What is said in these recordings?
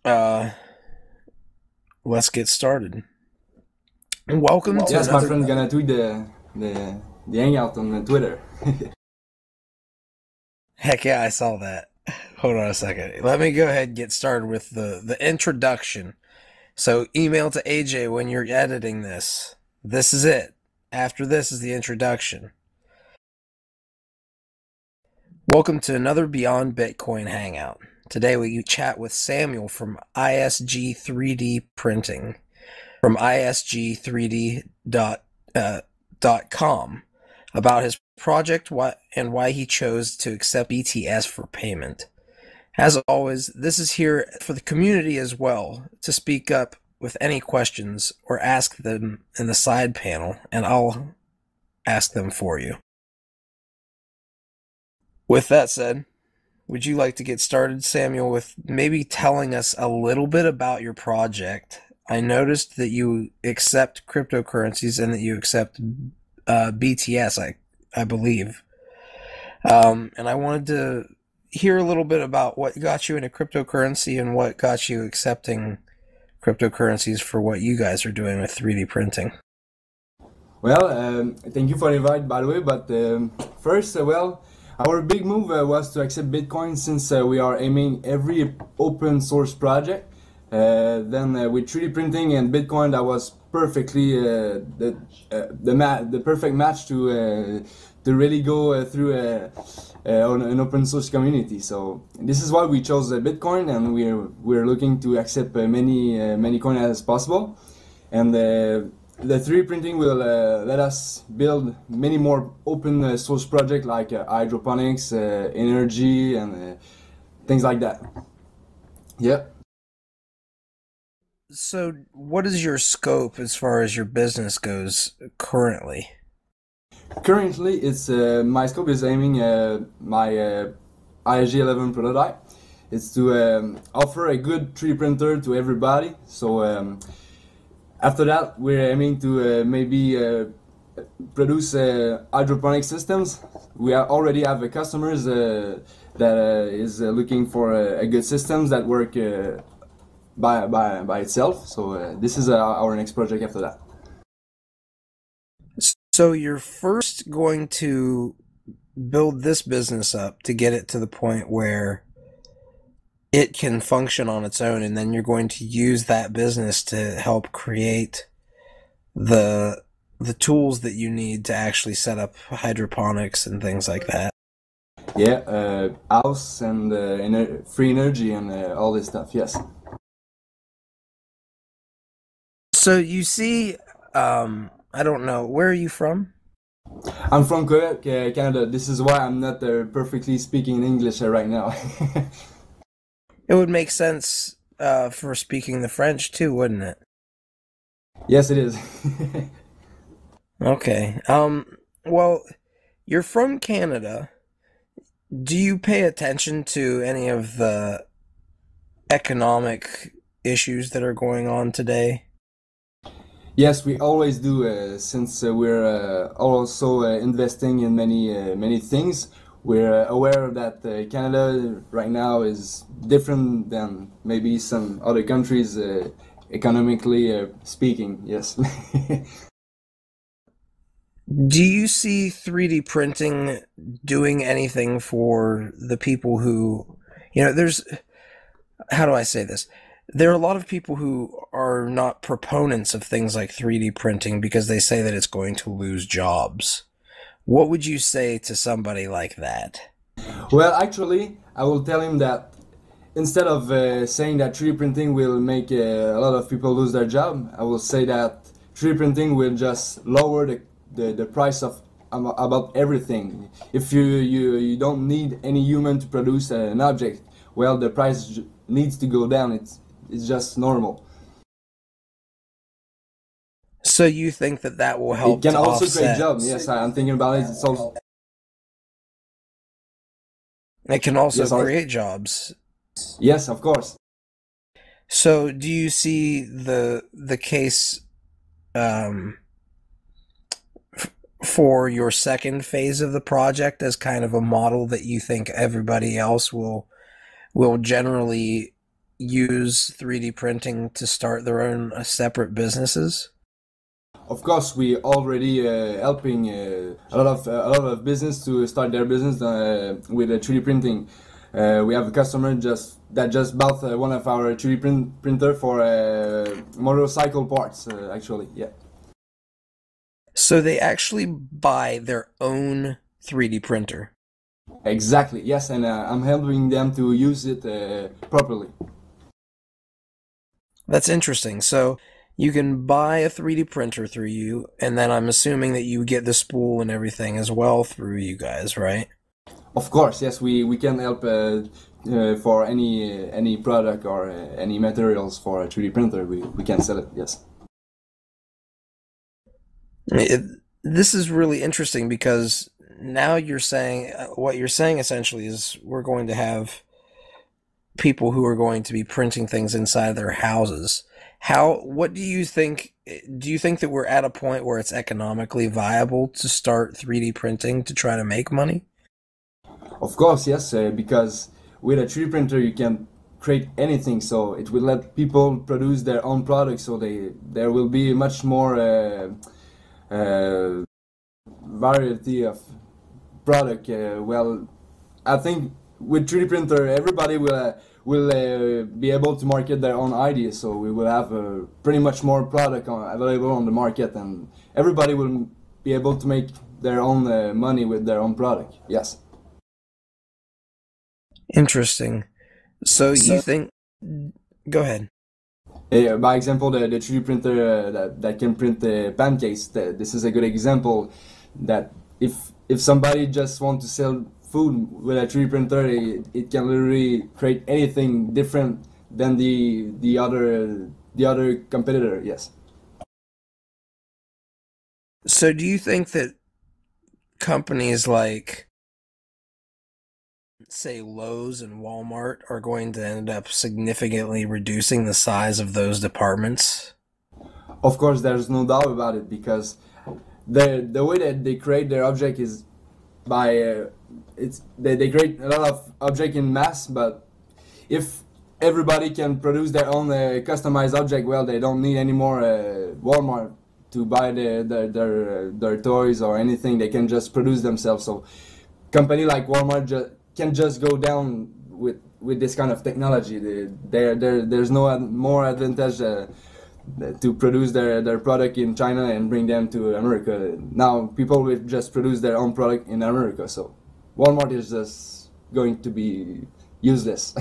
Uh, let's get started. Welcome to Yes, my another. friend gonna tweet the hangout on Twitter. Heck yeah, I saw that. Hold on a second. Let me go ahead and get started with the introduction. So, email to AJ when you're editing this. This is it. After this is the introduction. Welcome to another Beyond Bitcoin Hangout. Today we chat with Samuel from ISG3D Printing, from ISG3D.com, about his project and why he chose to accept BTS for payment. As always, this is here for the community as well to speak up with any questions or ask them in the side panel, and I'll ask them for you. With that said, would you like to get started, Samuel, with maybe telling us a little bit about your project? I noticed that you accept cryptocurrencies and that you accept BTS, I believe. And I wanted to hear a little bit about what got you into cryptocurrency and what got you accepting cryptocurrencies for what you guys are doing with 3D printing. Well, thank you for the invite, by the way. But first, our big move was to accept Bitcoin since we are aiming every open source project. Then with 3D printing and Bitcoin, that was perfectly the perfect match to really go through on an open source community. So this is why we chose Bitcoin, and we're looking to accept many coins as possible. And the 3D printing will let us build many more open source projects like hydroponics, energy, and things like that. Yep. So, what is your scope as far as your business goes currently? Currently, it's my scope is aiming my ISG11 prototype. It's to offer a good 3D printer to everybody. So after that, we're aiming to maybe produce hydroponic systems. We already have customers that is looking for a good systems that work by itself. So this is our next project after that. So, you're first going to build this business up to get it to the point where it can function on its own, and then you're going to use that business to help create the the tools that you need to actually set up hydroponics and things like that. Yeah, house and free energy and all this stuff. Yes. So you see, I don't know, where are you from? I'm from Quebec, Canada. This is why I'm not perfectly speaking English right now. It would make sense for speaking the French too, wouldn't it? Yes, it is. Okay. Well, you're from Canada. Do you pay attention to any of the economic issues that are going on today? Yes, we always do. Since we're also investing in many things, we're aware that Canada right now is different than maybe some other countries economically speaking. Yes. Do you see 3D printing doing anything for the people who, there's, how do I say this? There are a lot of people who are not proponents of things like 3D printing because they say that it's going to lose jobs. What would you say to somebody like that? Well, actually, I will tell him that instead of saying that 3D printing will make a lot of people lose their job, I will say that 3D printing will just lower the price of about everything. If you don't need any human to produce an object, well, the price needs to go down. It's just normal. So you think that that will It help can to also create offset? jobs. Yes, I'm thinking about it. It's also It can also yes, create jobs. yes, of course. So do you see the case um, for your second phase of the project as kind of a model that you think everybody else will generally use 3D printing to start their own separate businesses? Of course, we already helping a lot of business to start their business with 3D printing. We have a customer that just bought one of our 3D printer for motorcycle parts. Actually, yeah. So they actually buy their own 3D printer. Exactly. Yes, and I'm helping them to use it properly. That's interesting. So you can buy a 3D printer through you, and then I'm assuming that you get the spool and everything as well through you guys, right? Of course, yes, we can help for any product or any materials for a 3D printer. We can sell it. Yes. This is really interesting because now you're saying what you're saying essentially is we're going to have people who are going to be printing things inside their houses. What do you think? Do you think that we're at a point where it's economically viable to start 3D printing to try to make money? Of course, yes, because with a 3D printer you can create anything, so it will let people produce their own products. So there will be much more variety of product. Well, I think with 3D printer everybody will be able to market their own ideas. So we will have pretty much more product available on the market, and everybody will be able to make their own money with their own product. Yes. Interesting. So you think? Go ahead. By example, the 3D printer that can print pancakes. This is a good example that if somebody just wants to sell food with a 3D printer, it can literally create anything different than the other competitor. Yes. So do you think that companies like, say, Lowe's and Walmart are going to end up significantly reducing the size of those departments? Of course, there's no doubt about it, because the way that they create their object is by they create a lot of object in mass. But if everybody can produce their own customized object, well, they don't need any more Walmart to buy their toys or anything. They can just produce themselves. So company like Walmart can just go down with this kind of technology. There's no more advantage to produce their product in China and bring them to America. Now people will just produce their own product in America. So Walmart is just going to be useless.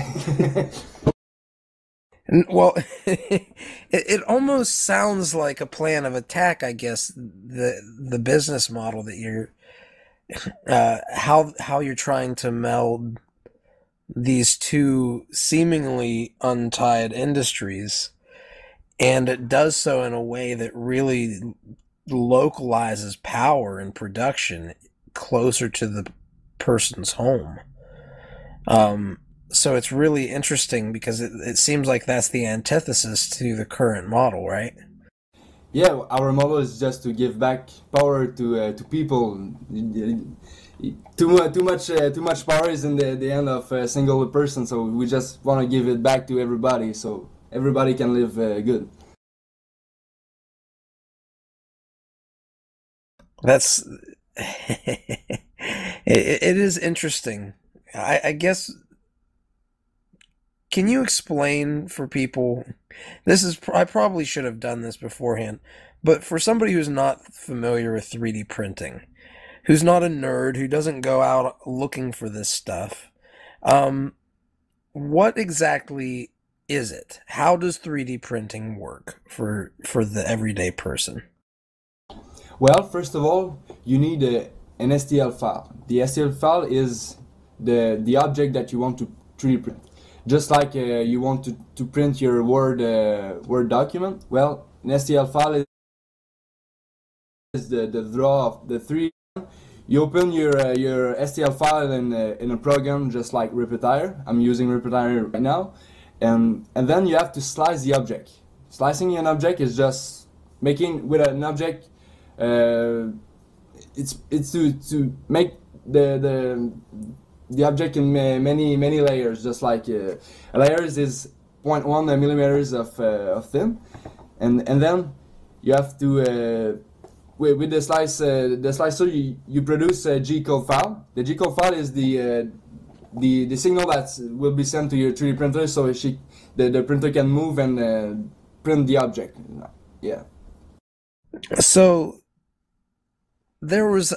Well, it almost sounds like a plan of attack, I guess. The business model that you're how you're trying to meld these two seemingly untied industries, and it does so in a way that really localizes power and production closer to the person's home. So it's really interesting because it seems like that's the antithesis to the current model, right? Yeah, our model is just to give back power to people. Too much power is in the end of a single person. So we just want to give it back to everybody, so everybody can live good. That's it is interesting. I guess, can you explain for people? I probably should have done this beforehand, but for somebody who's not familiar with 3D printing, who's not a nerd, who doesn't go out looking for this stuff, what exactly is it? How does 3D printing work for the everyday person? Well, first of all, you need an STL file. The STL file is the object that you want to 3D print. Just like you want to print your Word document, well, an STL file is the draw of the 3D. You open your STL file in a program just like Repetire. I'm using Repetire right now, and then you have to slice the object. Slicing an object is just making with an object. It's to make the object in many layers. Just like layers is 0.1 millimeters of thin, and then you have to with the slicer you produce a G code file. The G code file is the signal that will be sent to your 3D printer, so the printer can move and print the object. Yeah. So there was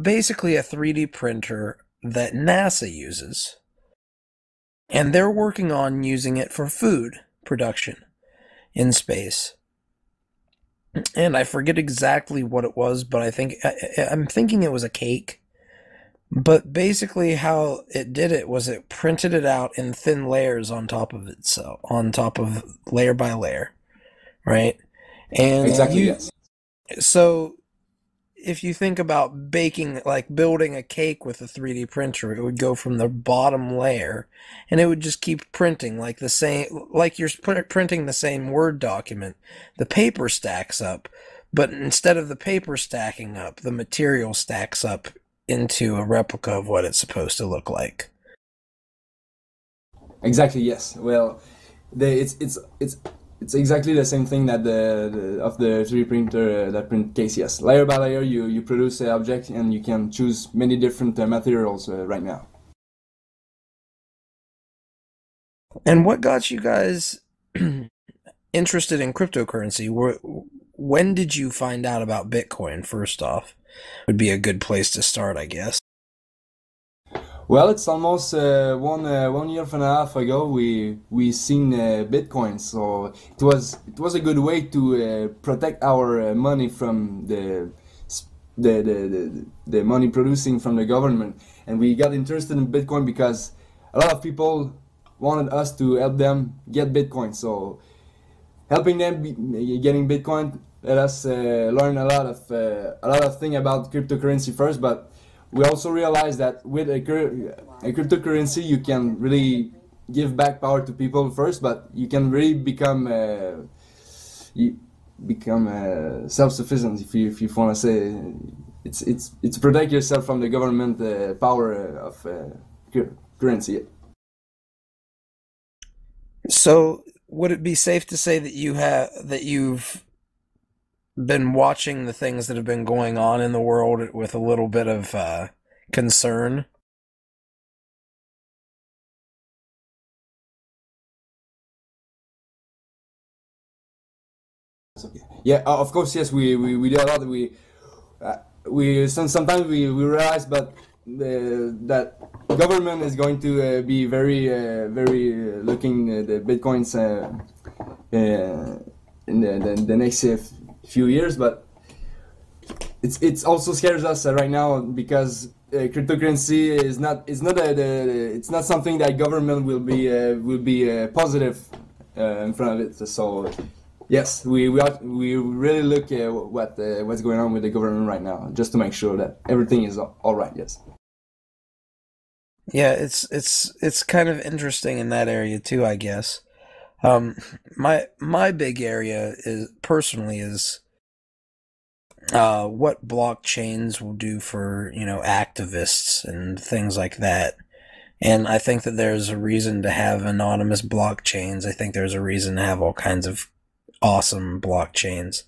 basically a 3D printer that NASA uses, and they're working on using it for food production in space. And I forget exactly what it was, but I'm thinking it was a cake. But basically how it did it was it printed it out in thin layers on top of itself, on top of layer by layer, right? And Exactly, yes. So if you think about baking, like building a cake with a 3D printer, it would go from the bottom layer and it would just keep printing like the same, like you're printing the same Word document. The paper stacks up, but instead of the paper stacking up, the material stacks up into a replica of what it's supposed to look like. Exactly, yes. Well, it's exactly the same thing that of the 3D printer that print case. Yes, layer by layer, you produce an object, and you can choose many different materials right now. And what got you guys interested in cryptocurrency? When did you find out about Bitcoin? First off, would be a good place to start, I guess. Well, it's almost 1 year and a half ago we seen Bitcoin, so it was a good way to protect our money from the money producing from the government, and we got interested in Bitcoin because a lot of people wanted us to help them get Bitcoin. So helping them getting Bitcoin let us learn a lot of things about cryptocurrency first, but we also realized that with a cryptocurrency you can really give back power to people first, but you can really become self-sufficient if you want to say it's protect yourself from the government power of currency. So would it be safe to say that you've been watching the things that have been going on in the world with a little bit of concern? Yeah, of course, yes. We do a lot. Sometimes we realize, but that government is going to be very looking the bitcoins in the next few years, but it's also scares us right now because cryptocurrency is not it's not something that government will be positive in front of it. So yes, we really look at what's going on with the government right now, just to make sure that everything is all right. Yes. Yeah, it's kind of interesting in that area too, I guess. My big area is personally is what blockchains will do for, activists and things like that. And I think that there's a reason to have anonymous blockchains. I think there's a reason to have all kinds of awesome blockchains.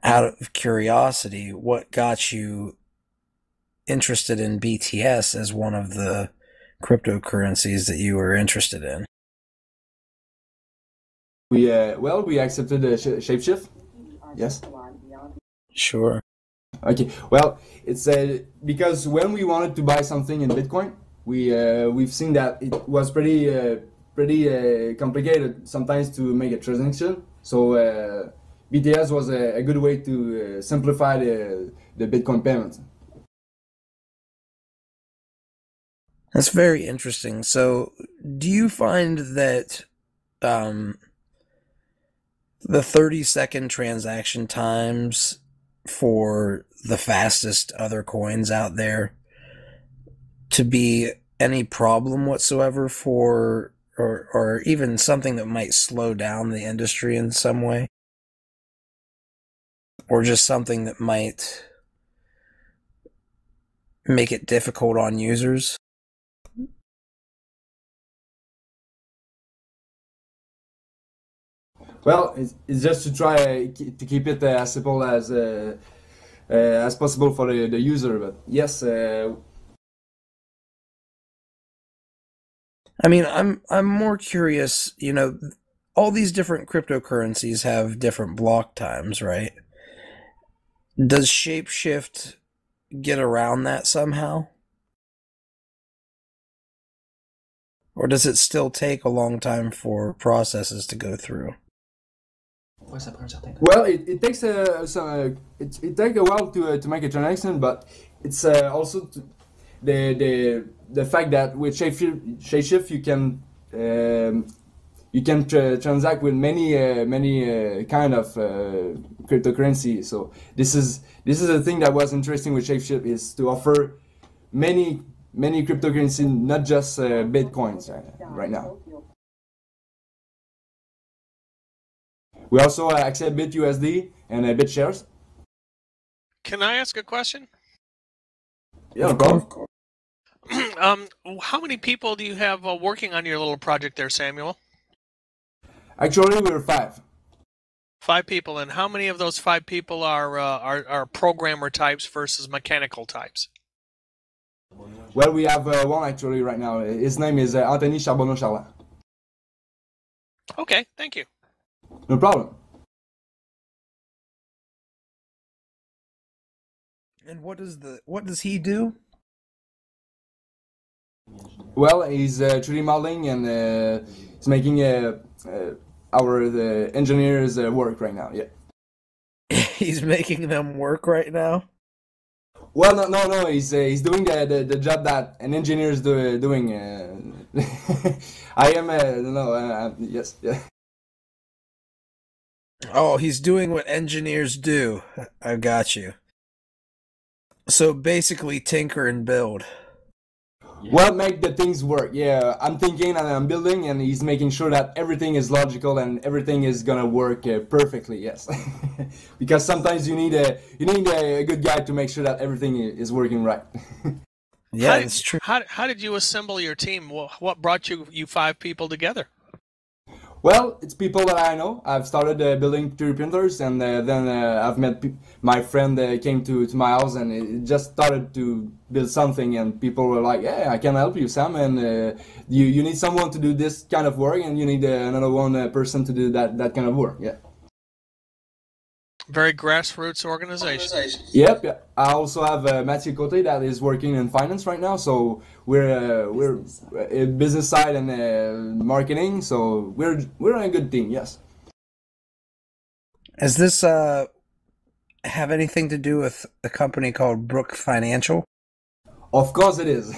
Out of curiosity, what got you interested in BTS as one of the cryptocurrencies that you were interested in? We accepted Shapeshift. Yes. Sure. Okay. Well, it's because when we wanted to buy something in Bitcoin, we've seen that it was pretty complicated sometimes to make a transaction. So BTS was a good way to simplify the Bitcoin payment. That's very interesting. So, do you find that the 30-second transaction times for the fastest other coins out there to be any problem whatsoever for, or even something that might slow down the industry in some way? Or just something that might make it difficult on users? Well, it's just to try to keep it as simple as possible for the user. But yes, I mean, I'm more curious, you know, all these different cryptocurrencies have different block times, right? Does Shapeshift get around that somehow? Or does it still take a long time for processes to go through? well, it takes it takes a while to make a transaction, but it's also the fact that with Shapeshift you can transact with many kind of cryptocurrency. So this is a thing that was interesting with Shapeshift, is to offer many cryptocurrency, not just bitcoins right now. We also accept BitUSD and BitShares. Can I ask a question? Yeah, no problem. How many people do you have working on your little project there, Samuel? Actually, we're 5. 5 people, and how many of those 5 people are programmer types versus mechanical types? Well, we have one actually right now. His name is Anthony Charbonneau-Charland. Okay, thank you. No problem. And what does he do? Well, he's 3D modeling and he's making our engineers work right now. Yeah. He's making them work right now? Well, no. He's doing the job that an engineer is doing. I am no. Yes. Yeah. Oh, he's doing what engineers do. I got you. So basically tinker and build. Well, make the things work. Yeah, I'm thinking and I'm building, and he's making sure that everything is logical and everything is gonna work perfectly. Yes, because sometimes you need a good guy to make sure that everything is working right. Yeah, that's true. How did you assemble your team? What brought you 5 people together? Well, it's people that I know. I've started building 3D printers, and then I've met my friend came to my house, and it just started to build something. And people were like, "Yeah, I can help you, Sam. And you need someone to do this kind of work, and you need another one person to do that kind of work." Yeah. Very grassroots organization. Yep. Yeah. I also have Mathieu Cote that is working in finance right now. So we're business side and marketing. So we're a good team. Yes. Does this have anything to do with a company called Brook Financial? Of course it is.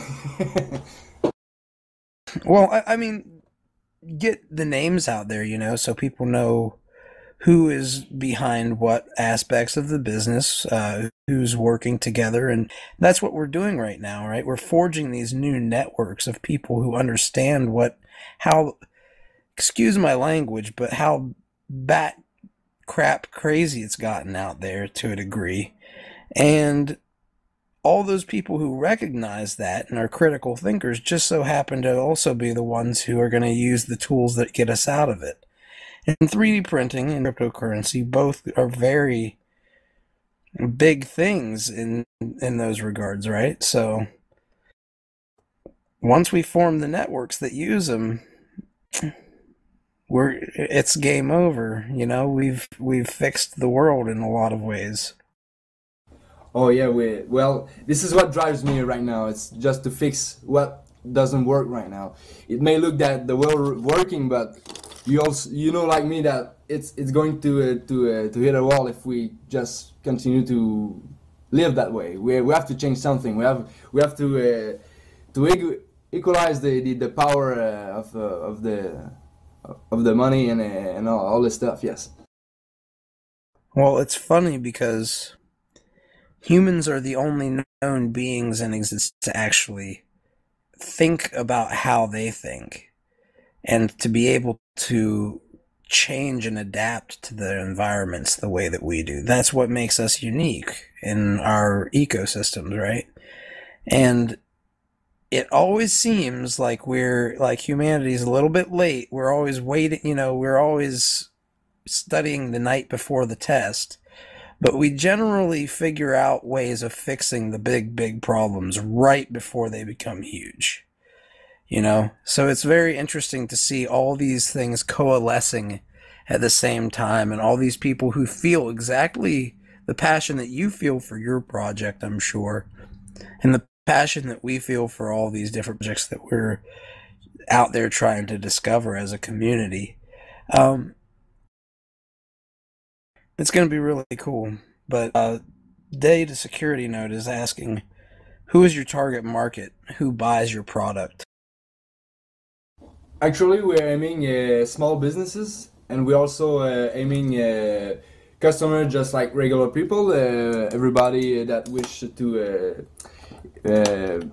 Well, I mean, get the names out there, you know, so people know who is behind what aspects of the business, who's working together. And that's what we're doing right now, right? We're forging these new networks of people who understand how, excuse my language, but how bat crap crazy it's gotten out there to a degree. And all those people who recognize that and are critical thinkers just so happen to also be the ones who are going to use the tools that get us out of it. And 3D printing and cryptocurrency both are very big things in those regards, right? So once we form the networks that use them, it's game over. You know, we've fixed the world in a lot of ways. Oh yeah, well, this is what drives me right now. It's just to fix what doesn't work right now. It may look that the world working, but you know like me that it's going to hit a wall if we just continue to live that way. We have to change something. We have to equalize the power of the money and all this stuff. Yes. Well, it's funny because humans are the only known beings in existence to actually think about how they think, and to be able to change and adapt to their environments the way that we do. That's what makes us unique in our ecosystems, right? And it always seems like humanity's a little bit late. We're always waiting, you know, we're always studying the night before the test, but we generally figure out ways of fixing the big problems right before they become huge. You know, so it's very interesting to see all these things coalescing at the same time, and all these people who feel exactly the passion that you feel for your project, I'm sure, and the passion that we feel for all these different projects that we're out there trying to discover as a community. It's going to be really cool. But Data Security Note is asking, who is your target market? Who buys your product? Actually, we're aiming small businesses, and we're also aiming customers just like regular people, everybody that wish to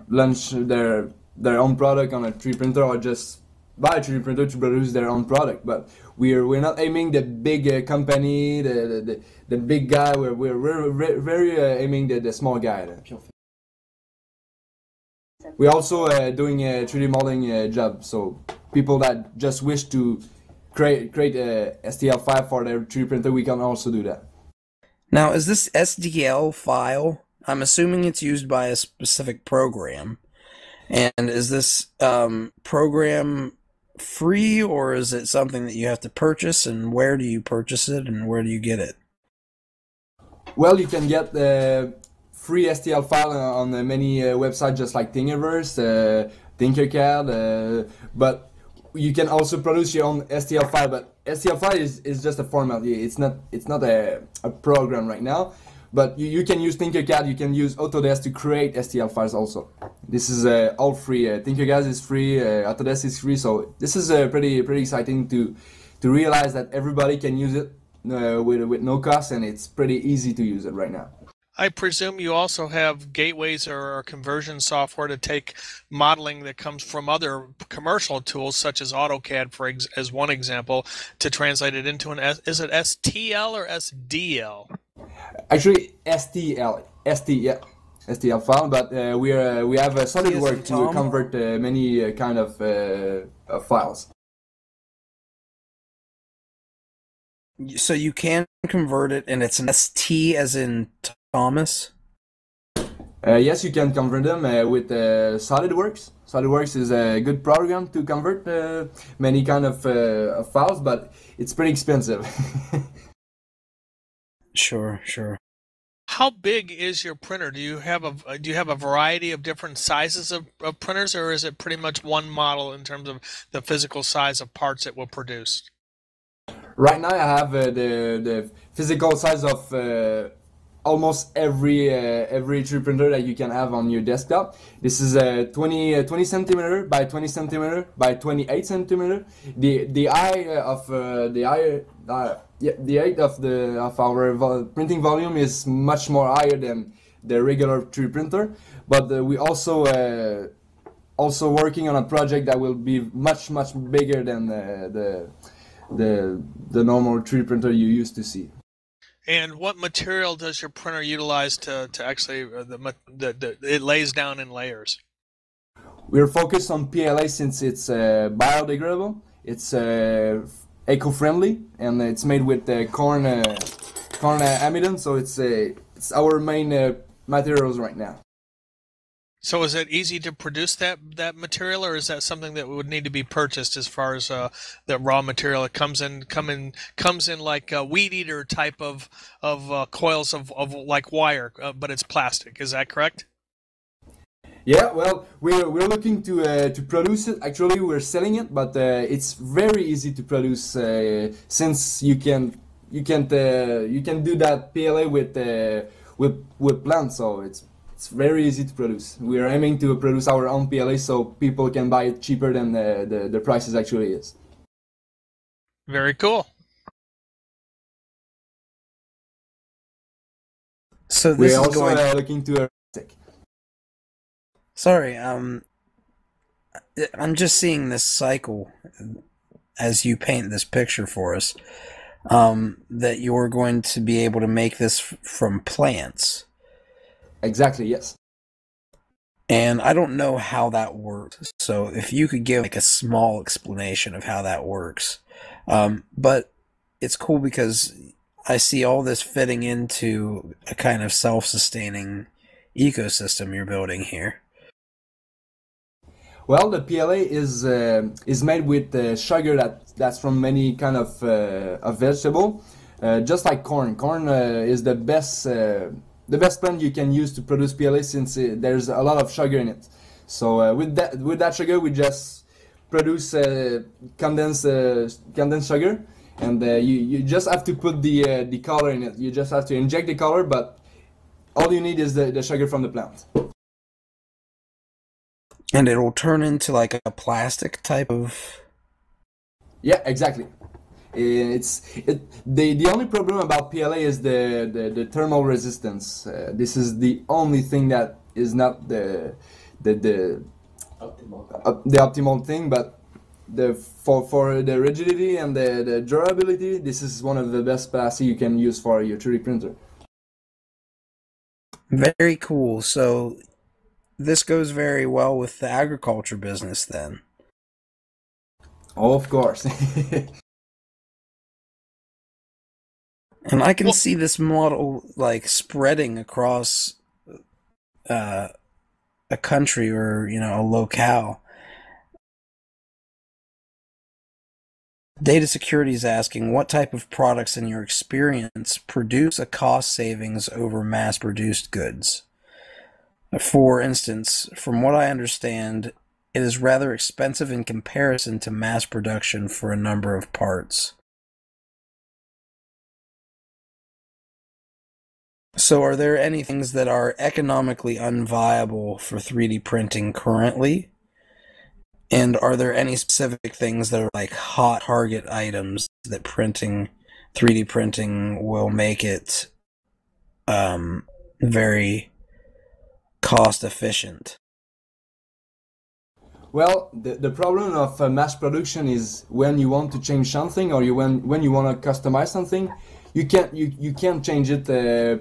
launch their own product on a 3D printer, or just buy a 3D printer to produce their own product. But we're not aiming the big company, the big guy. We're very aiming the small guy. We're also doing a 3D modeling job, so people that just wish to create a STL file for their 3D printer, we can also do that. Now, is this STL file, I'm assuming it's used by a specific program, and is this program free, or is it something that you have to purchase, and where do you purchase it, and where do you get it? Well, you can get the free STL file on many websites, just like Thingiverse, Tinkercad, but you can also produce your own STL file. But STL file is just a format. It's not a program right now. But you can use Tinkercad, you can use Autodesk to create STL files also. This is all free. Tinkercad is free, Autodesk is free. So this is pretty exciting to realize that everybody can use it with no cost, and it's pretty easy to use it right now. I presume you also have gateways or conversion software to take modeling that comes from other commercial tools, such as AutoCAD, as one example, to translate it into is it STL or SDL? Actually, STL file, but we have a SolidWorks to convert many kind of files. So you can convert it, and it's an ST as in Thomas? Yes, you can convert them with SolidWorks. SolidWorks is a good program to convert many kind of files, but it's pretty expensive. Sure. How big is your printer? Do you have a variety of different sizes of printers, or is it pretty much one model in terms of the physical size of parts it will produce? Right now, I have the physical size of almost every 3D printer that you can have on your desktop. This is a 20 centimeter by 20 centimeter by 28 centimeter. The height of our printing volume is much more higher than the regular 3D printer, but we also working on a project that will be much bigger than the normal 3D printer you used to see. And what material does your printer utilize to actually it lays down in layers? We're focused on PLA since it's biodegradable, it's eco-friendly, and it's made with corn amidon, so it's our main materials right now. So is it easy to produce that material, or is that something that would need to be purchased as far as the raw material? It comes in like a weed eater type of coils of like wire, but it's plastic. Is that correct? Yeah, well, we're looking to produce it. Actually, we're selling it, but it's very easy to produce since you can do that PLA with plants, so it's very easy to produce. We are aiming to produce our own PLA so people can buy it cheaper than the prices actually is. Very cool. So this we're is also going... looking to Sorry, I'm just seeing this cycle as you paint this picture for us, that you're going to be able to make this from plants. Exactly, yes. And I don't know how that works, so if you could give like a small explanation of how that works. But it's cool because I see all this fitting into a kind of self-sustaining ecosystem you're building here. Well, the PLA is made with sugar that's from many kind of vegetable, just like corn. Corn is the best plant you can use to produce PLA since there's a lot of sugar in it. So with that sugar, we just produce condensed sugar, and you just have to put the color in it. You just have to inject the color, but all you need is the sugar from the plant. And it'll turn into like a plastic type of... Yeah, exactly. The only problem about PLA is the thermal resistance. This is the only thing that is not the optimal thing, but for the rigidity and the durability, this is one of the best plastic you can use for your 3D printer. Very cool. So this goes very well with the agriculture business then. Of course. And I can see this model like spreading across a country or, you know, a locale. Data Security is asking, what type of products in your experience produce a cost savings over mass-produced goods? For instance, from what I understand, it is rather expensive in comparison to mass production for a number of parts. So are there any things that are economically unviable for 3D printing currently? And are there any specific things that are like hot target items that 3D printing will make it very cost efficient? Well, the problem of mass production is when you want to change something, or when you want to customize something, you can't change it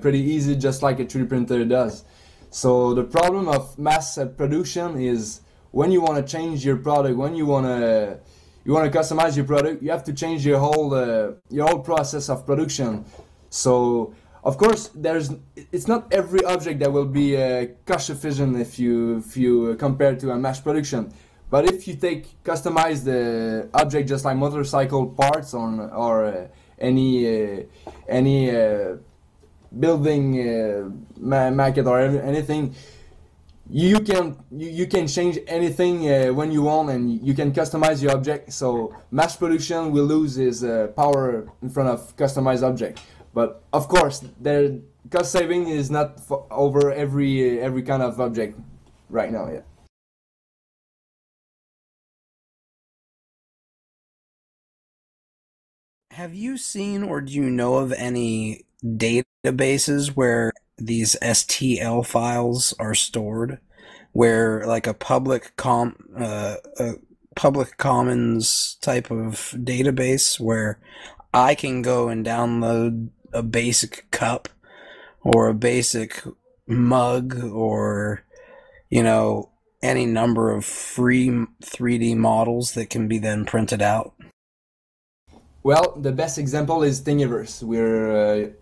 pretty easy, just like a 3D printer does. So the problem of mass production is when you want to change your product, when you want to customize your product, you have to change your whole process of production. So of course, it's not every object that will be cost efficient if you compare to a mass production. But if you customize the object just like motorcycle parts or any building maquette or anything, you can change anything when you want, and you can customize your object. So mass production will lose its power in front of customized object. But of course, the cost saving is not over every kind of object right now. Yeah. Have you seen or do you know of any databases where these STL files are stored, where like a public commons type of database where I can go and download a basic cup or a basic mug or, you know, any number of free 3D models that can be then printed out? Well, the best example is Thingiverse. We're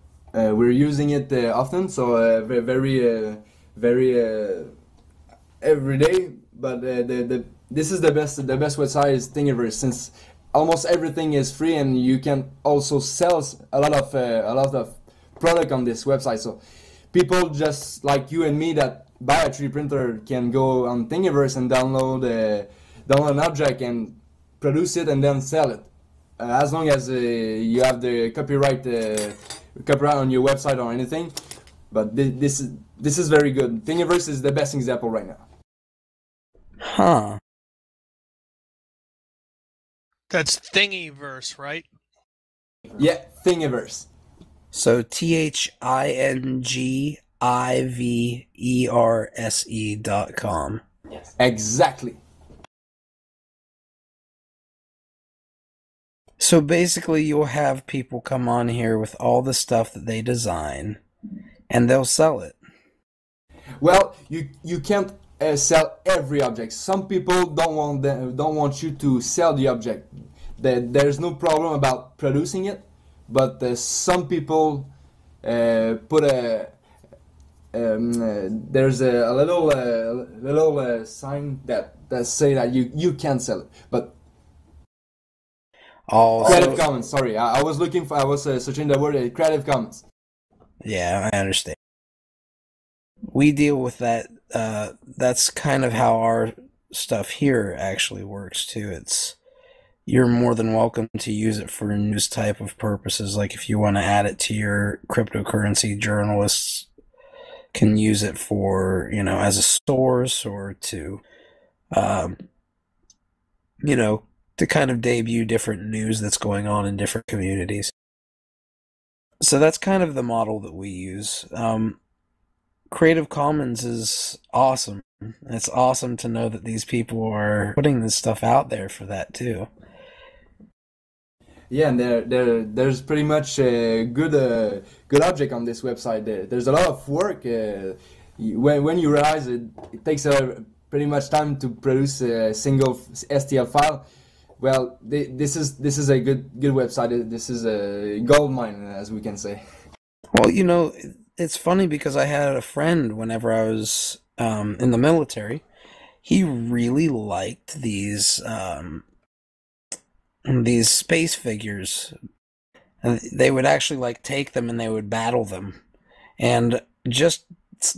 using it often, so very every day. But this is the best website is Thingiverse, since almost everything is free, and you can also sell a lot of product on this website. So people just like you and me that buy a 3D printer can go on Thingiverse and download an object and produce it and then sell it. As long as you have the copyright on your website or anything. But this is very good. Thingiverse is the best example right now. Huh. That's Thingiverse, right? Yeah, Thingiverse. So THINGIVERSE.com. Yes. Exactly. So basically you'll have people come on here with all the stuff that they design and they'll sell it. Well, you can't sell every object. Some people don't want you to sell the object. There's no problem about producing it, but some people put there's a little sign that say that you can sell it, but Creative Commons. Sorry, I was searching the word Creative Commons. Yeah, I understand. We deal with that. That's kind of how our stuff here actually works too. You're more than welcome to use it for news type of purposes. Like if you want to add it to your cryptocurrency, journalists can use it for, as a source, or to, to kind of debut different news that's going on in different communities. So that's kind of the model that we use. Creative Commons is awesome. It's awesome to know that these people are putting this stuff out there for that too. Yeah, and there's pretty much a good object on this website. There's a lot of work. When you realize it takes pretty much time to produce a single STL file. Well, this is a good website. This is a gold mine, as we can say. Well, it's funny because I had a friend whenever I was in the military. He really liked these space figures. And they would actually take them and they would battle them. And just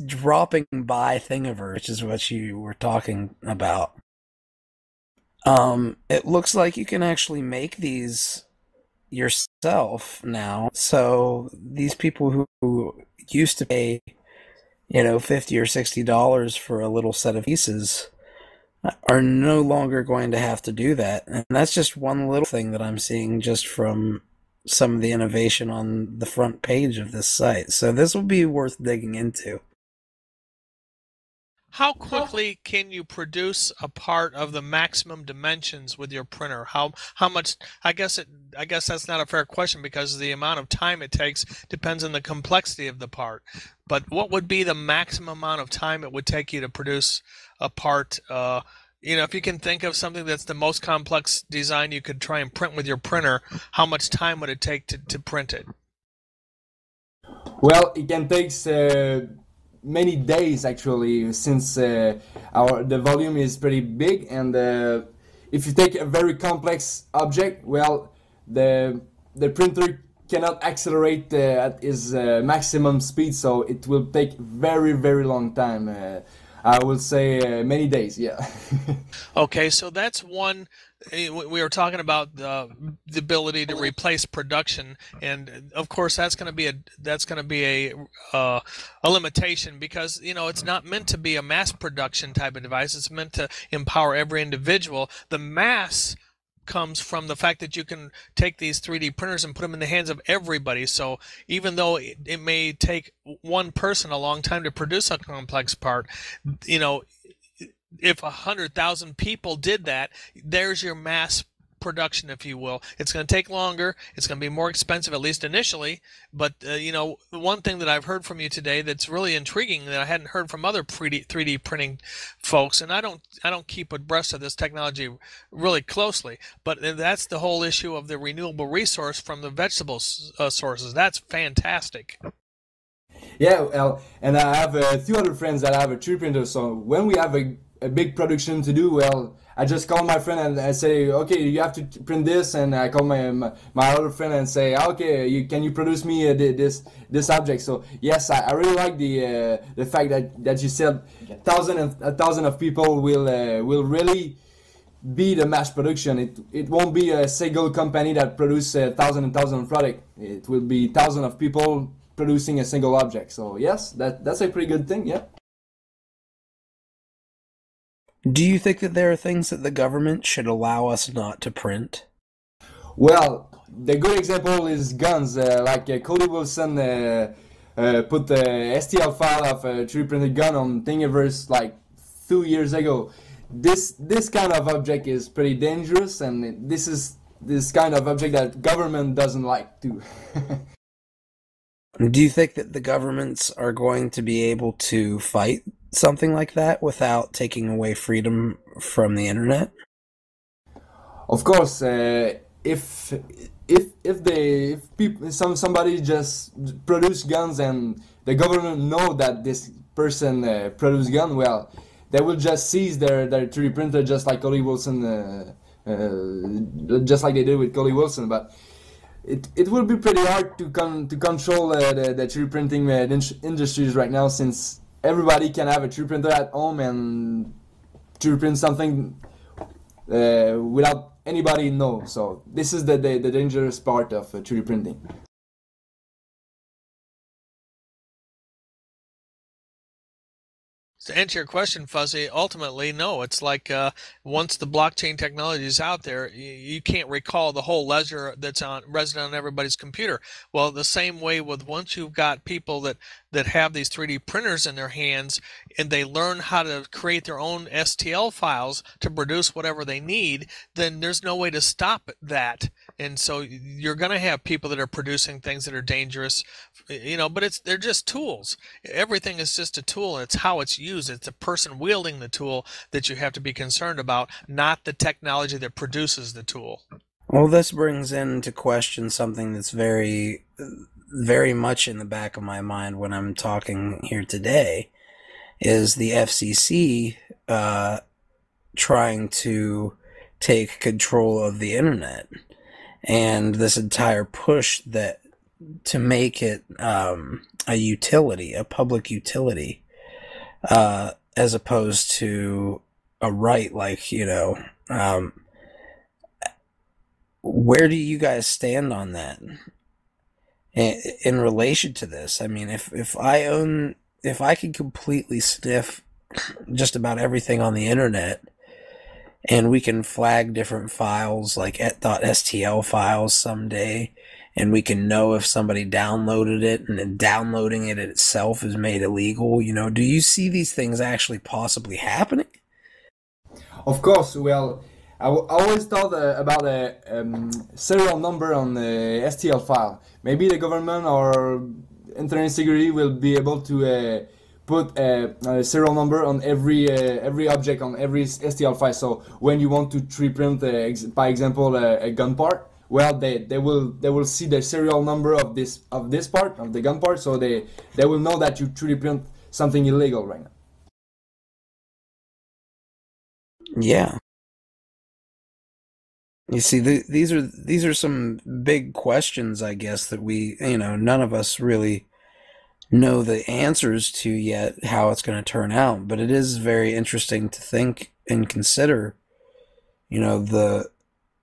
dropping by Thingiverse, which is what you were talking about. It looks like you can actually make these yourself now. So these people who used to pay, $50 or $60 for a little set of pieces are no longer going to have to do that. And that's just one little thing that I'm seeing just from some of the innovation on the front page of this site. So this will be worth digging into. How quickly can you produce a part of the maximum dimensions with your printer? How much? I guess that's not a fair question because the amount of time it takes depends on the complexity of the part. But what would be the maximum amount of time it would take you to produce a part? If you can think of something that's the most complex design you could try and print with your printer, how much time would it take to print it? Well, it can take many days actually, since the volume is pretty big, and if you take a very complex object, well, the printer cannot accelerate at its maximum speed, so it will take very, very long time. I will say many days, yeah. Okay, so that's one. We were talking about the ability to replace production, and of course that's going to be a limitation because it's not meant to be a mass production type of device. It's meant to empower every individual. The mass comes from the fact that you can take these 3D printers and put them in the hands of everybody. So even though it may take one person a long time to produce a complex part, if 100,000 people did that, there's your mass production, if you will. It's going to take longer. It's going to be more expensive, at least initially. But one thing that I've heard from you today that's really intriguing that I hadn't heard from other 3D printing folks, and I don't keep abreast of this technology really closely, but that's the whole issue of the renewable resource from the vegetable sources. That's fantastic. Yeah, well, and I have 2 other friends that have a 3D printer. So when we have a big production to do, well, I just call my friend and I say, okay, you have to print this, and I call my other friend and say, okay, can you produce me this object? So yes, I really like the fact that you said a thousand of people will really be the mass production. It won't be a single company that produce 1,000 product. It will be thousands of people producing a single object. So yes, that's a pretty good thing. Yeah. Do you think that there are things that the government should allow us not to print? Well, the good example is guns. Cody Wilson put the STL file of a 3D printed gun on Thingiverse 2 years ago. This kind of object is pretty dangerous, and this is this kind of object that government doesn't like too. Do you think that the governments are going to be able to fight something like that without taking away freedom from the internet? Of course, if somebody just produce guns and the government know that this person produce gun, well, they will just seize their 3D printer just like Collie Wilson, just like they did with Collie Wilson. But it will be pretty hard to control the 3D printing industries right now, since everybody can have a 3D printer at home and 3D print something without anybody know. So this is the dangerous part of 3D printing. To answer your question, Fuzzy, ultimately, no. It's like once the blockchain technology is out there, you can't recall the whole ledger that's resident on everybody's computer. Well, the same way with once you've got people that have these 3D printers in their hands and they learn how to create their own STL files to produce whatever they need, then there's no way to stop that. And so you're going to have people that are producing things that are dangerous, but they're just tools. Everything is just a tool, and it's how it's used. It's the person wielding the tool that you have to be concerned about, not the technology that produces the tool. Well, this brings into question something that's very, very much in the back of my mind when I'm talking here today, is the FCC trying to take control of the internet, and this entire push to make it a utility, a public utility, as opposed to a right, where do you guys stand on that in relation to this? I mean, if I could completely sniff just about everything on the internet, and we can flag different files like .stl files someday, and we can know if somebody downloaded it, and then downloading it itself is made illegal. Do you see these things actually possibly happening? Of course. Well, I always thought about a serial number on the STL file. Maybe the government or internet security will be able to put a serial number on every object on every STL file. So when you want to 3D print, by example, a gun part, well, they will see the serial number of this part of the gun part, so they will know that you 3D print something illegal right now. Yeah. You see, these are some big questions, I guess, that we, none of us really know the answers to yet, how it's going to turn out. But it is very interesting to think and consider,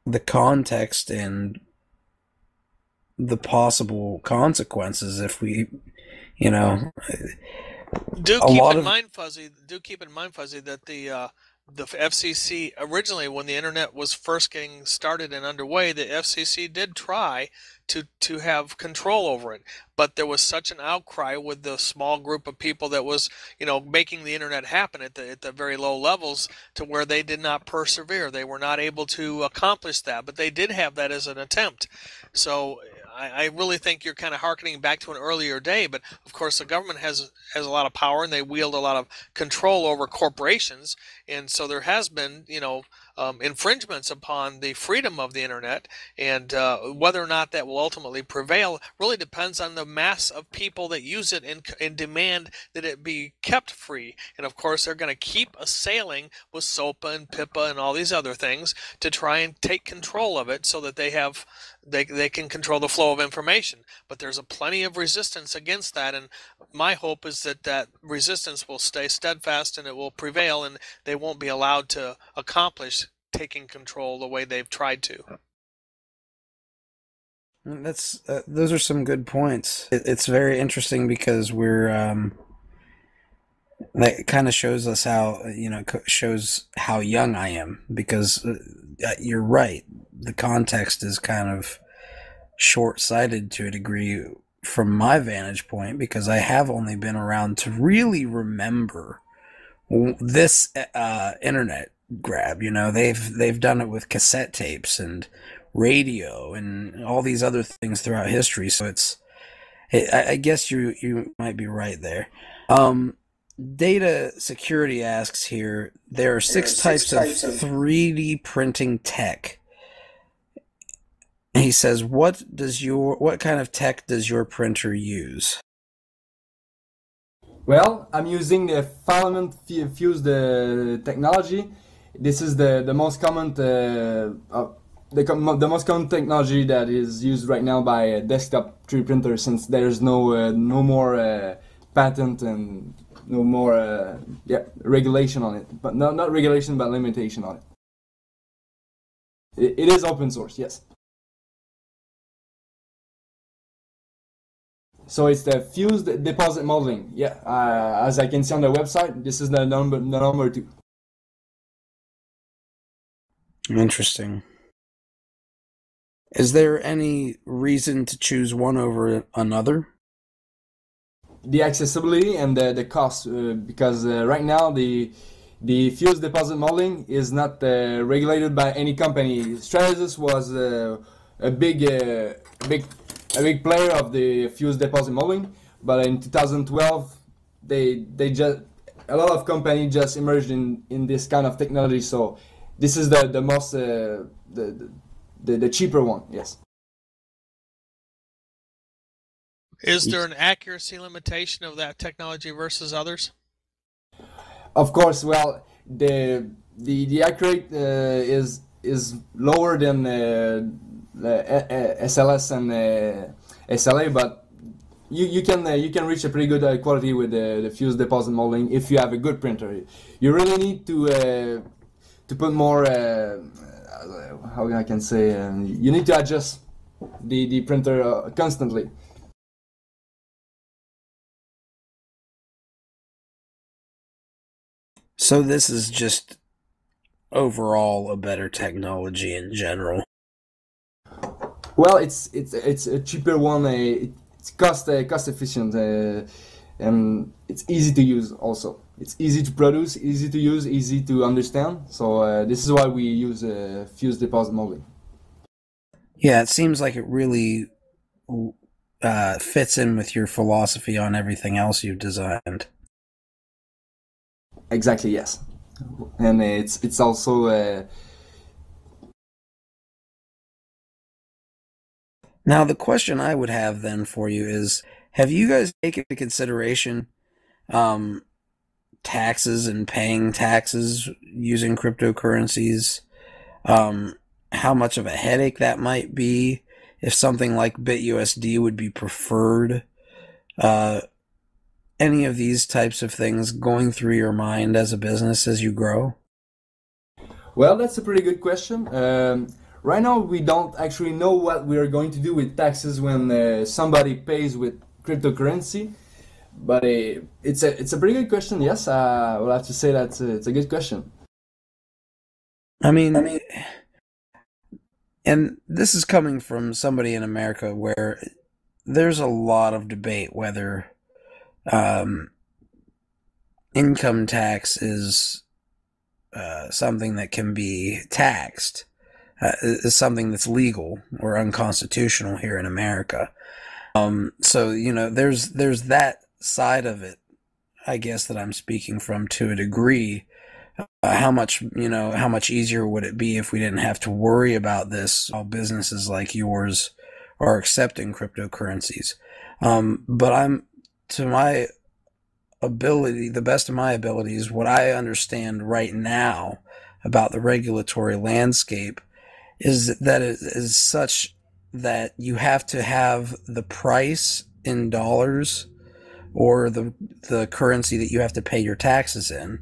the context and the possible consequences if we, Do keep in mind, Fuzzy, that the FCC originally, when the internet was first getting started and underway, the FCC did try to have control over it, but there was such an outcry with the small group of people that was making the internet happen at the very low levels, to where they did not persevere. They were not able to accomplish that, but they did have that as an attempt. So I really think you're kind of hearkening back to an earlier day, but of course the government has a lot of power, and they wield a lot of control over corporations, and so there has been infringements upon the freedom of the internet, and whether or not that will ultimately prevail really depends on the mass of people that use it and demand that it be kept free. And of course they're going to keep assailing with SOPA and PIPA and all these other things to try and take control of it, so that they can control the flow of information. But there's a plenty of resistance against that, and my hope is that resistance will stay steadfast and it will prevail, and they won't be allowed to accomplish taking control the way they've tried to. Those are some good points. It's very interesting because that kind of shows us shows how young I am, because you're right. The context is kind of short-sighted to a degree from my vantage point, because I have only been around to really remember this internet grab. They've done it with cassette tapes and radio and all these other things throughout history. So I guess you might be right there. Data Security asks here, there are six types of 3D printing tech. He says, what kind of tech does your printer use? Well, I'm using the filament fused technology. This is the most common the most common technology that is used right now by desktop 3D printers, since there's no more patent and no more regulation on it. But not regulation, but limitation on it. It is open source, yes. So it's the fused deposit modeling. Yeah, as I can see on the website, this is the number 2. Interesting. Is there any reason to choose one over another? The accessibility and the cost, because right now the fused deposit modeling is not regulated by any company. Stratasys was a big player of the fused deposit modeling, but in 2012 they just a lot of companies just emerged in this kind of technology. So this is the most the cheaper one. Yes. Is there an accuracy limitation of that technology versus others? Of course. Well, the accurate is lower than SLS and SLA, but you can reach a pretty good quality with the fused deposit modeling if you have a good printer. You really need to put more. How I can say? You need to adjust the printer constantly. So this is just overall a better technology in general. Well, it's a cheaper one. It's cost efficient, and it's easy to use. Also, it's easy to produce, easy to use, easy to understand. So this is why we use fused deposit modeling. Yeah, it seems like it really fits in with your philosophy on everything else you've designed. Exactly, yes, and it's also. Now, the question I would have then for you is, have you guys taken into consideration taxes and paying taxes using cryptocurrencies? How much of a headache that might be, if something like BitUSD would be preferred? Any of these types of things going through your mind as a business as you grow? Well, that's a pretty good question. Right now, we don't actually know what we are going to do with taxes when somebody pays with cryptocurrency. But it's a pretty good question. Yes, I will have to say that it's a good question. I mean, and this is coming from somebody in America where there's a lot of debate whether income tax is something that can be taxed, is something that's legal or unconstitutional here in America. So there's that side of it, I guess, that I'm speaking from to a degree. How much easier would it be if we didn't have to worry about this? All businesses like yours are accepting cryptocurrencies. But I'm, to my ability, the best of my abilities, what I understand right now about the regulatory landscape is that it is such that you have to have the price in dollars or the currency that you have to pay your taxes in.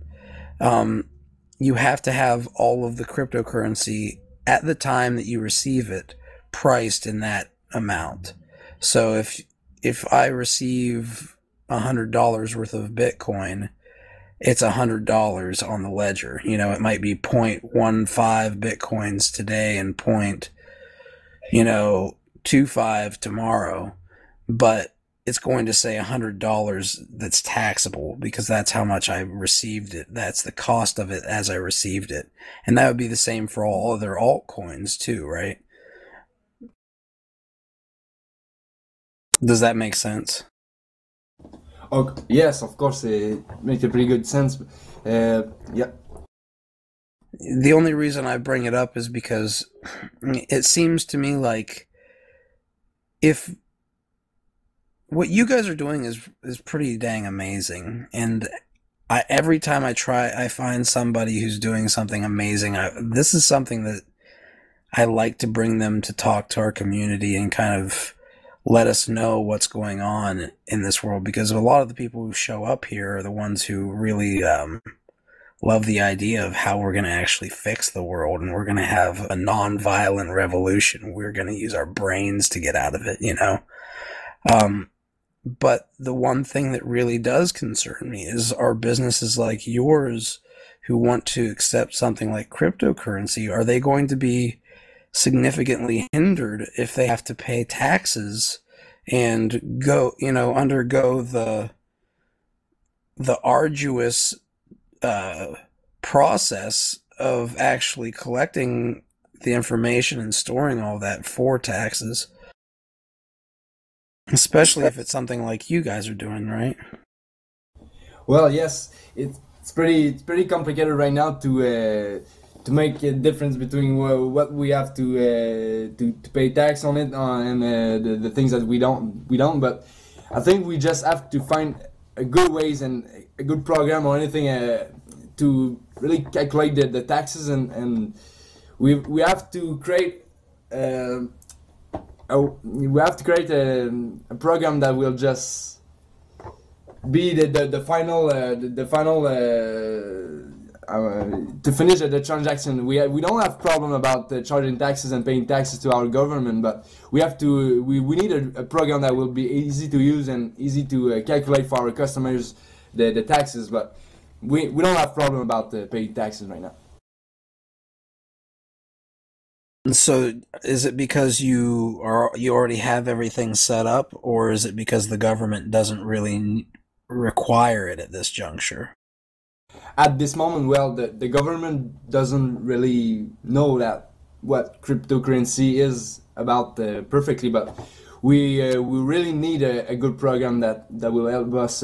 You have to have all of the cryptocurrency at the time that you receive it priced in that amount. So if I receive $100 worth of Bitcoin, it's $100 on the ledger. It might be 0.15 Bitcoins today and 0.25 tomorrow, but it's going to say $100 that's taxable because that's how much I received it. That's the cost of it as I received it. And that would be the same for all other altcoins too, right? Does that make sense? Oh, yes, of course, it makes a pretty good sense. Yeah. the only reason I bring it up is because it seems to me like if what you guys are doing is pretty dang amazing, and every time I find somebody who's doing something amazing. This is something that I like to bring them to talk to our community and kind of let us know what's going on in this world, because a lot of the people who show up here are the ones who really love the idea of how we're going to actually fix the world, and we're going to have a non-violent revolution. We're going to use our brains to get out of it, you know? But the one thing that really does concern me is our businesses like yours who want to accept something like cryptocurrency. Are they going to be significantly hindered if they have to pay taxes and undergo the arduous process of actually collecting the information and storing all that for taxes, especially if it's something like you guys are doing, right? Well, yes, it's pretty complicated right now to make a difference between what we have to pay tax on it and the things that we don't. But I think we just have to find a good ways and a good program or anything to really calculate the taxes, and we have to create a program that will just be the final to finish the transaction. We don't have problem about charging taxes and paying taxes to our government, but we need a program that will be easy to use and easy to calculate for our customers the taxes. But we don't have problem about paying taxes right now. So is it because you already have everything set up, or is it because the government doesn't really require it at this juncture? At this moment, well, the government doesn't really know what cryptocurrency is about perfectly, but we really need a good program that will help us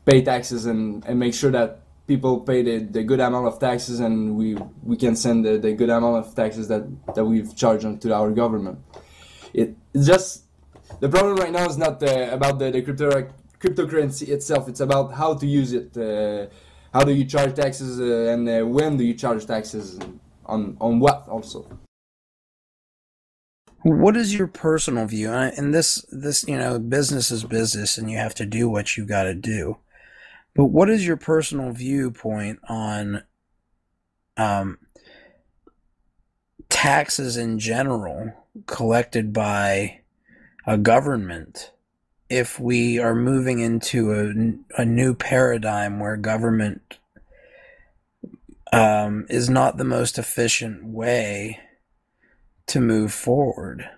pay taxes and make sure that people pay the good amount of taxes, and we can send the good amount of taxes that we've charged to our government. It's just the problem right now is not about the cryptocurrency itself. It's about how to use it. How do you charge taxes, and when do you charge taxes, on what also? What is your personal view? And this business is business, and you have to do what you got to do. But what is your personal viewpoint on taxes in general collected by a government if we are moving into a new paradigm where government is not the most efficient way to move forward?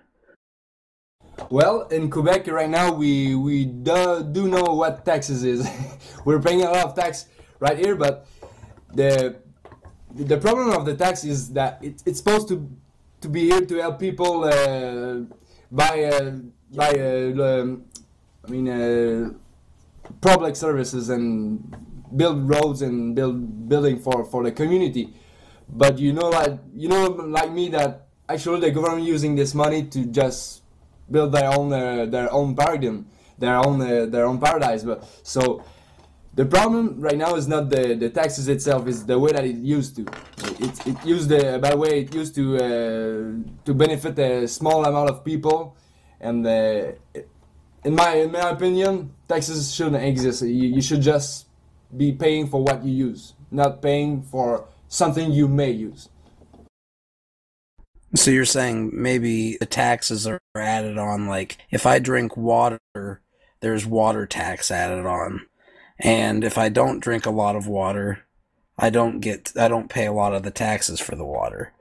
Well, in Quebec right now, we do know what taxes is. We're paying a lot of tax right here, but the problem of the tax is that it's supposed to be here to help people public services and build roads and building for the community. But like me, that actually the government using this money to just build their own paradigm, their own paradise. But so the problem right now is not the taxes itself, is the way that it used to. It used by the way it used to benefit a small amount of people, and in my opinion, taxes shouldn't exist. You should just be paying for what you use, not paying for something you may use. So you're saying maybe the taxes are added on, like if I drink water, there's water tax added on. And if I don't drink a lot of water, I don't pay a lot of the taxes for the water.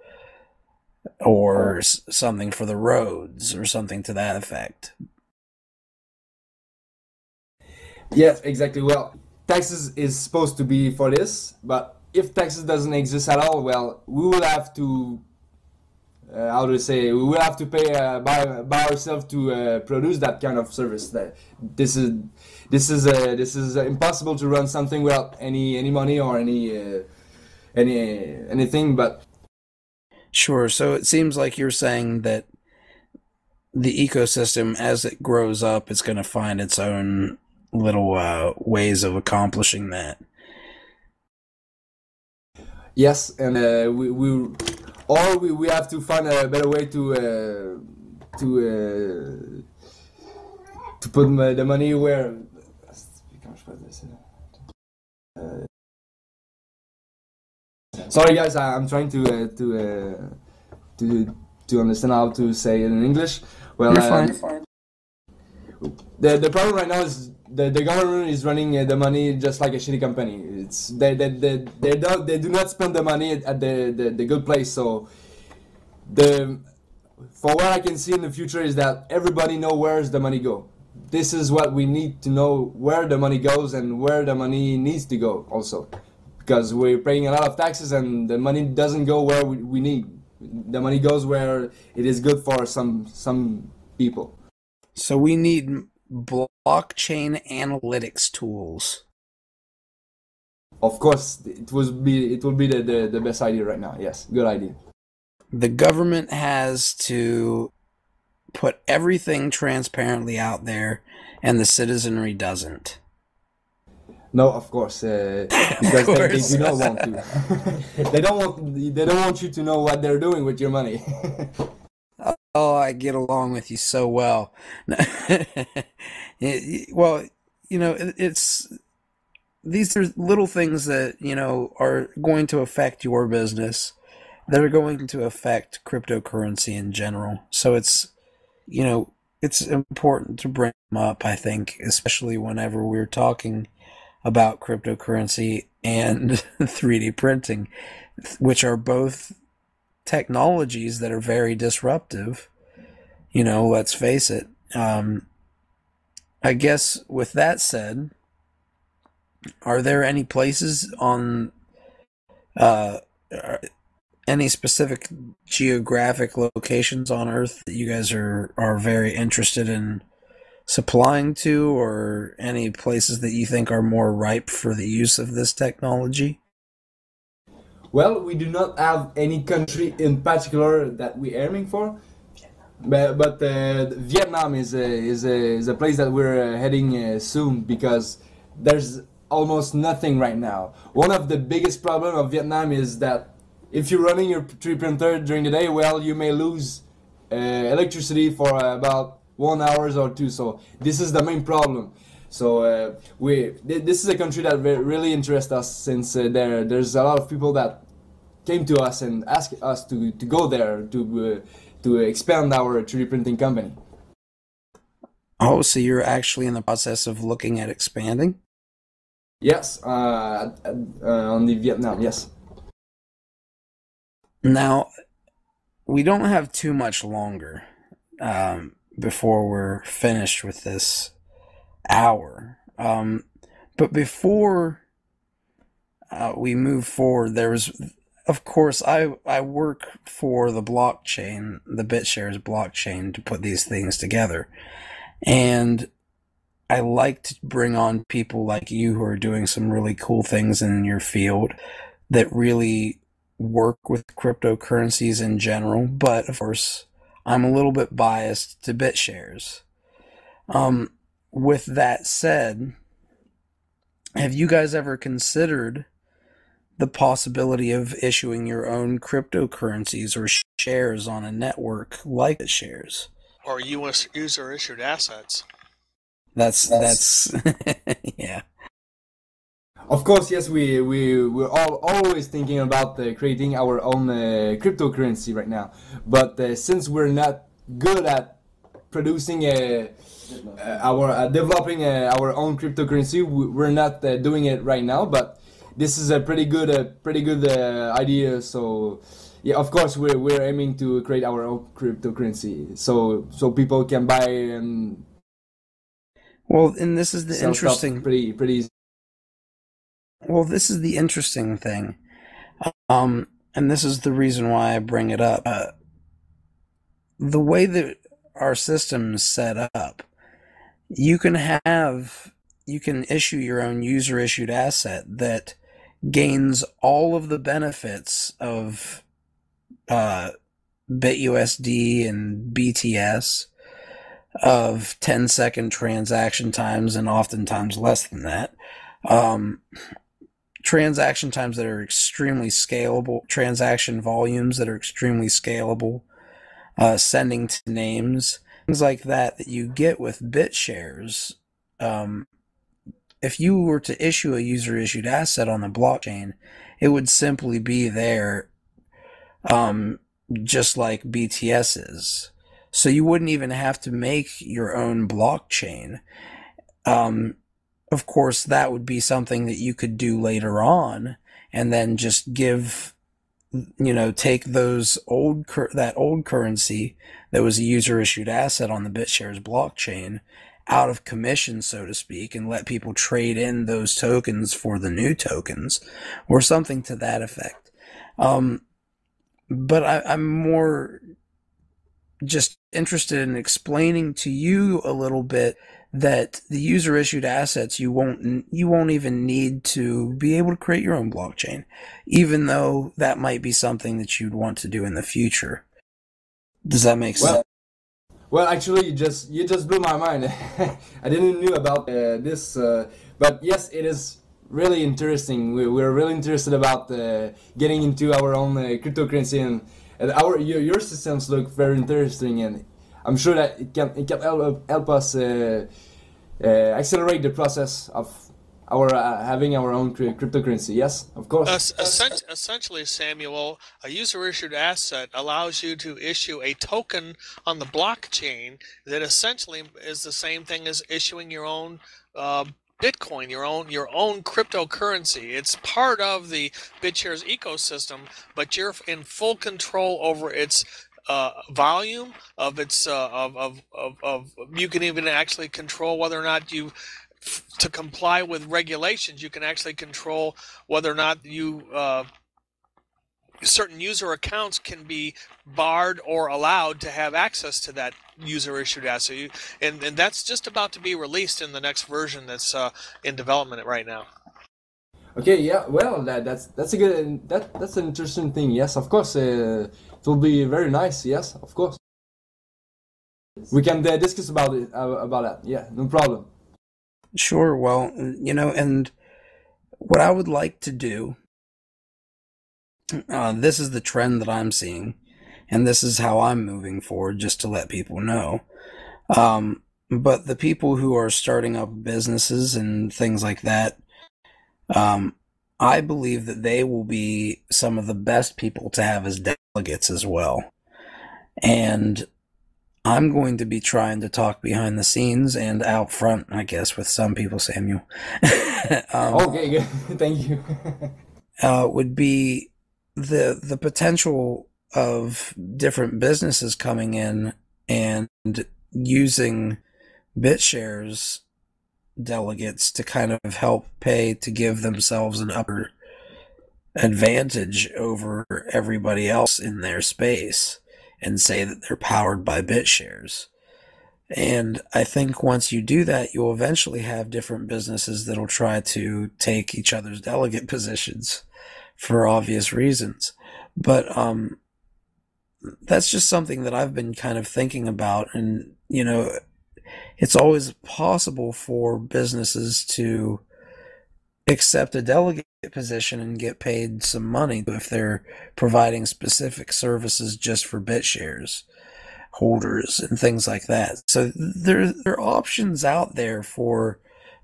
Or something for the roads, or something to that effect. Yes, exactly. Well, taxes is supposed to be for this, but if taxes doesn't exist at all, well, we will have to we will have to pay by ourselves to produce that kind of service. This is impossible to run something without any money or any anything, but Sure. So it seems like you're saying that the ecosystem, as it grows up, it's going to find its own little ways of accomplishing that. yes, and we have to find a better way to put the money where. Sorry, guys, I'm trying to understand how to say it in English. Well, You're fine. The problem right now is the government is running the money just like a shitty company. It's they do not spend the money at the good place. So for what I can see in the future is that everybody know where's the money go. This is what we need to know, where the money goes and where the money needs to go also, because we're paying a lot of taxes and the money doesn't go where we need. The money goes where it is good for some people. So we need blockchain analytics tools. Of course, it will be the best idea right now. Yes, good idea. The government has to put everything transparently out there, and the citizenry doesn't. No, of course, because they do not want to. they don't want you to know what they're doing with your money. Oh, I get along with you so well. Well, it's these are little things that, are going to affect your business, that are going to affect cryptocurrency in general. So it's important to bring them up, I think, especially whenever we're talking about cryptocurrency and 3D printing, which are both technologies that are very disruptive. Let's face it. I guess with that said, are there any places on any specific geographic locations on Earth that you guys are very interested in supplying to, or any places that you think are more ripe for the use of this technology? Well, we do not have any country in particular that we're aiming for, but Vietnam is a place that we're heading soon, because there's almost nothing right now. One of the biggest problems of Vietnam is that if you're running your 3D printer during the day, well, you may lose electricity for about 1 hour or two. So this is the main problem. So this is a country that really interests us, since there's a lot of people that came to us and asked us to go there to expand our 3D printing company. Oh, so you're actually in the process of looking at expanding? Yes, on the Vietnam, yes. Now, we don't have too much longer before we're finished with this hour. But before we move forward, of course, I work for the blockchain, the BitShares blockchain, to put these things together. And I like to bring on people like you who are doing some really cool things in your field that really work with cryptocurrencies in general. But of course, I'm a little bit biased to BitShares. With that said, have you guys ever considered the possibility of issuing your own cryptocurrencies or shares on a network like BitShares? Or user-issued assets. That's yeah. Of course, yes, we're always thinking about creating our own cryptocurrency right now. But since we're not good at producing developing our own cryptocurrency, we're not doing it right now. But this is a pretty good idea. So yeah, of course, we're aiming to create our own cryptocurrency, so people can buy and. Well, and this is the interesting. Pretty easy. Well, this is the interesting thing, and this is the reason why I bring it up. The way that our system is set up, you can issue your own user-issued asset that gains all of the benefits of BitUSD and BTS, of 10-second transaction times, and oftentimes less than that. Transaction times that are extremely scalable, transaction volumes that are extremely scalable, sending to names, things like that you get with BitShares. If you were to issue a user-issued asset on the blockchain, it would simply be there, just like BTS is. So you wouldn't even have to make your own blockchain. Of course, that would be something that you could do later on, and then just give, take that old currency that was a user-issued asset on the BitShares blockchain out of commission, so to speak, and let people trade in those tokens for the new tokens, or something to that effect. But I'm more just interested in explaining to you a little bit that the user-issued assets, you won't even need to be able to create your own blockchain, even though that might be something that you'd want to do in the future. Does that make sense? Well, actually, you just blew my mind. I didn't know about this, but yes, it is really interesting. We're really interested about getting into our own cryptocurrency, and your systems look very interesting, and I'm sure that it can help us accelerate the process of our having our own cryptocurrency. Yes, of course. Essentially, Samuel, a user-issued asset allows you to issue a token on the blockchain that essentially is the same thing as issuing your own Bitcoin, your own cryptocurrency. It's part of the BitShares ecosystem, but you're in full control over its volume of its you can even actually control whether or not to comply with regulations. You can actually control whether or not certain user accounts can be barred or allowed to have access to that user-issued asset. And that's just about to be released in the next version that's in development right now. Okay, yeah, well, that's a good that's an interesting thing. Yes, of course, it will be very nice. Yes, of course, we can discuss about that. Yeah, no problem. Sure. Well, and what I would like to do, this is the trend that I'm seeing, and this is how I'm moving forward, just to let people know. But the people who are starting up businesses and things like that, I believe that they will be some of the best people to have as delegates as well. And I'm going to be trying to talk behind the scenes and out front, I guess, with some people, Samuel. Okay, good. Thank you. Would be the potential of different businesses coming in and using BitShares delegates to kind of help pay to give themselves an upper advantage over everybody else in their space and say that they're powered by BitShares. And I think once you do that, you'll eventually have different businesses that'll try to take each other's delegate positions for obvious reasons. But that's just something that I've been kind of thinking about. And, it's always possible for businesses to accept a delegate position and get paid some money if they're providing specific services just for BitShares holders and things like that. So there are options out there for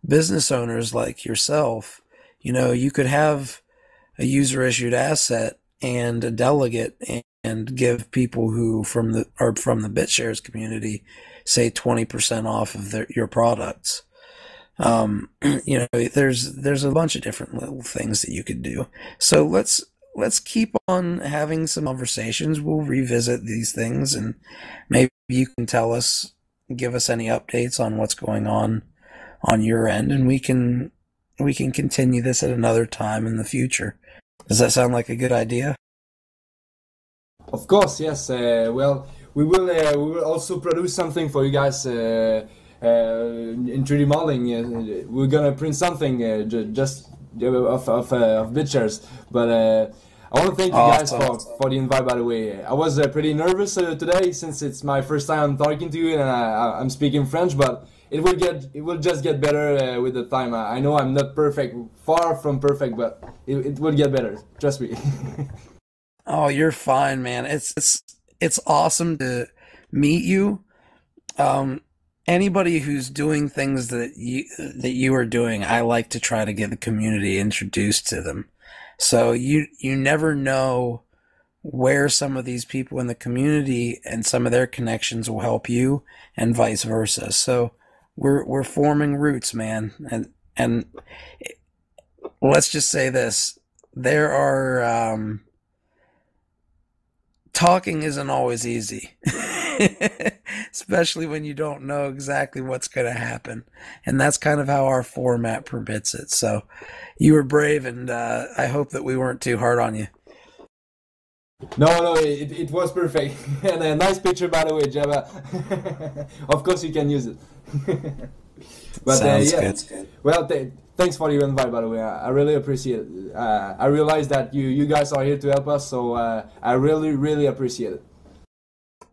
business owners like yourself. You could have a user-issued asset and a delegate and give people who from the BitShares community, say 20% off of your products. There's a bunch of different little things that you could do. So let's keep on having some conversations. We'll revisit these things, and maybe you can give us any updates on what's going on your end, and we can continue this at another time in the future. Does that sound like a good idea? Of course, yes. Well, we will also produce something for you guys in 3D modeling. We're gonna print something just of BitShares. But I want to thank you guys for the invite. By the way, I was pretty nervous today since it's my first time I'm talking to you and I'm speaking French, but it will just get better with the time. I know I'm not perfect, far from perfect, but it will get better. Trust me. Oh, you're fine, man. It's awesome to meet you. Anybody who's doing things that you are doing, I like to try to get the community introduced to them. So you never know where some of these people in the community and some of their connections will help you, and vice versa. So we're forming roots, man. And let's just say this: there are talking isn't always easy. Especially when you don't know exactly what's going to happen. And that's kind of how our format permits it. So you were brave, and I hope that we weren't too hard on you. No, it was perfect. And a nice picture, by the way, Java. Of course, you can use it. But Sounds yeah. good. Well, thanks for the invite, by the way. I really appreciate it. I realize that you guys are here to help us, so I really appreciate it.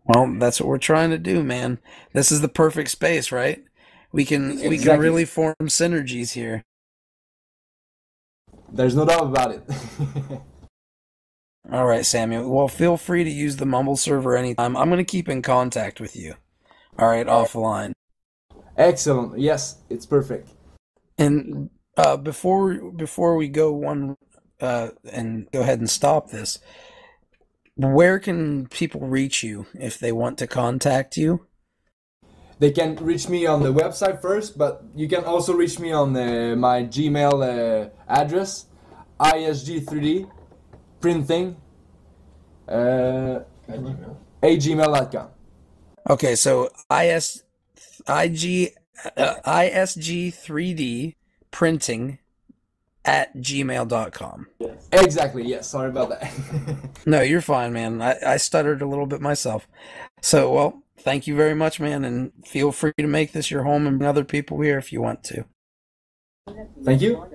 Well, that's what we're trying to do, man. This is the perfect space, right? We can really form synergies here. There's no doubt about it. All right, Samuel. Well, feel free to use the Mumble server anytime. I'm going to keep in contact with you. All right, offline. Excellent. Yes, it's perfect. And before we go one and go ahead and stop this, where can people reach you if they want to contact you? They can reach me on the website first, but you can also reach me on my Gmail address, ISG3D printing at gmail.com. Okay, so ISG3D printing at gmail.com. Exactly, yes. Sorry about that. No, you're fine, man. I stuttered a little bit myself. So, well, thank you very much, man, and feel free to make this your home and bring other people here if you want to. Thank you.